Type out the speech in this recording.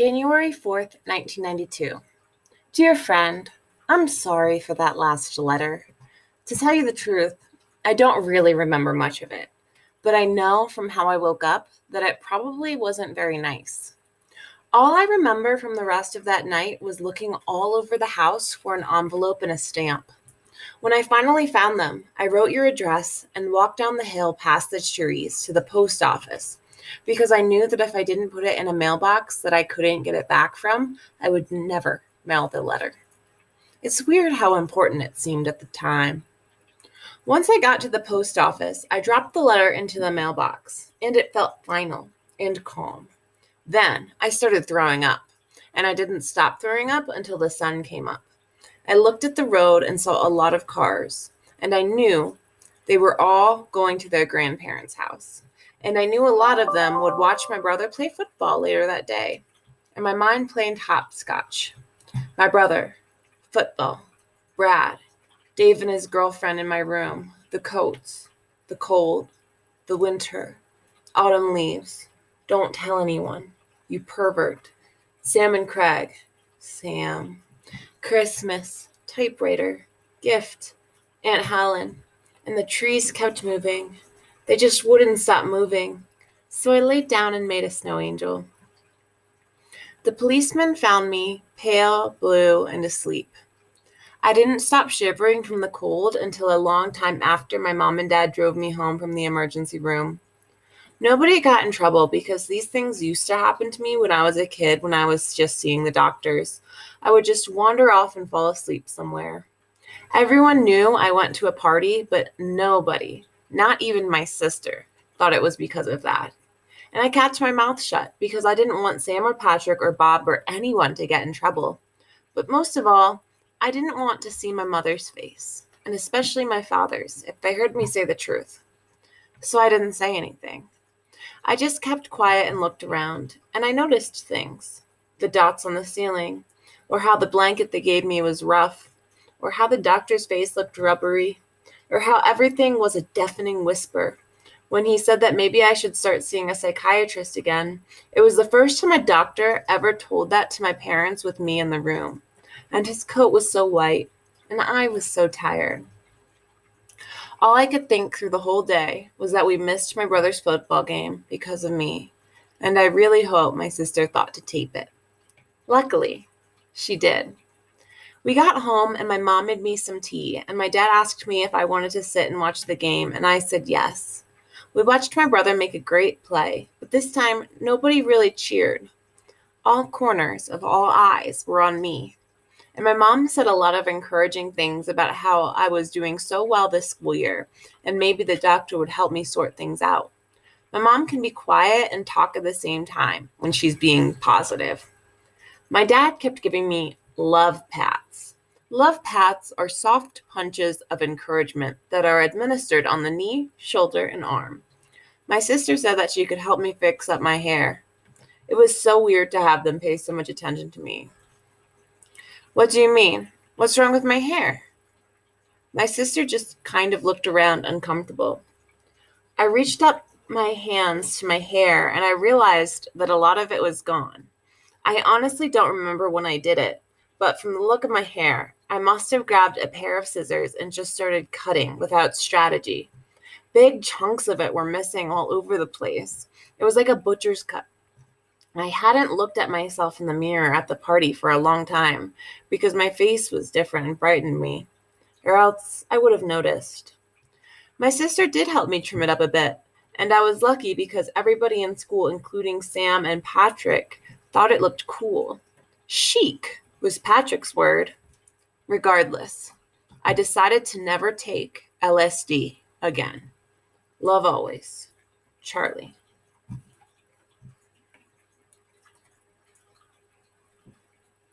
January 4th, 1992. Dear friend, I'm sorry for that last letter. To tell you the truth, I don't really remember much of it, but I know from how I woke up that it probably wasn't very nice. All I remember from the rest of that night was looking all over the house for an envelope and a stamp. When I finally found them, I wrote your address and walked down the hill past the trees to the post office because I knew that if I didn't put it in a mailbox that I couldn't get it back from, I would never mail the letter. It's weird how important it seemed at the time. Once I got to the post office, I dropped the letter into the mailbox, and it felt final and calm. Then I started throwing up, and I didn't stop throwing up until the sun came up. I looked at the road and saw a lot of cars, and I knew they were all going to their grandparents' house. And I knew a lot of them would watch my brother play football later that day. And my mind played hopscotch. My brother, football, Brad, Dave and his girlfriend in my room, the coats, the cold, the winter, autumn leaves, don't tell anyone, you pervert, Sam and Craig, Sam, Christmas, typewriter, gift, Aunt Helen, and the trees kept moving. They just wouldn't stop moving, so I laid down and made a snow angel. The policeman found me pale, blue, and asleep. I didn't stop shivering from the cold until a long time after my mom and dad drove me home from the emergency room. Nobody got in trouble because these things used to happen to me when I was a kid when I was just seeing the doctors. I would just wander off and fall asleep somewhere. Everyone knew I went to a party, but nobody, not even my sister, thought it was because of that. And I kept my mouth shut because I didn't want Sam or Patrick or Bob or anyone to get in trouble. But most of all, I didn't want to see my mother's face, and especially my father's, if they heard me say the truth. So I didn't say anything. I just kept quiet and looked around, and I noticed things. The dots on the ceiling, or how the blanket they gave me was rough, or how the doctor's face looked rubbery, or how everything was a deafening whisper. When he said that maybe I should start seeing a psychiatrist again, it was the first time a doctor ever told that to my parents with me in the room. And his coat was so white, and I was so tired. All I could think through the whole day was that we missed my brother's football game because of me, and I really hope my sister thought to tape it. Luckily, she did. We got home, and my mom made me some tea, and my dad asked me if I wanted to sit and watch the game, and I said yes. We watched my brother make a great play, but this time, nobody really cheered. All corners of all eyes were on me. And my mom said a lot of encouraging things about how I was doing so well this school year, and maybe the doctor would help me sort things out. My mom can be quiet and talk at the same time when she's being positive. My dad kept giving me love pats. Love pats are soft punches of encouragement that are administered on the knee, shoulder, and arm. My sister said that she could help me fix up my hair. It was so weird to have them pay so much attention to me. What do you mean? What's wrong with my hair? My sister just kind of looked around uncomfortable. I reached up my hands to my hair and I realized that a lot of it was gone. I honestly don't remember when I did it, but from the look of my hair, I must have grabbed a pair of scissors and just started cutting without strategy. Big chunks of it were missing all over the place. It was like a butcher's cut. I hadn't looked at myself in the mirror at the party for a long time because my face was different and frightened me, or else I would have noticed. My sister did help me trim it up a bit, and I was lucky because everybody in school, including Sam and Patrick, thought it looked cool. Chic was Patrick's word. Regardless, I decided to never take LSD again. Love always, Charlie.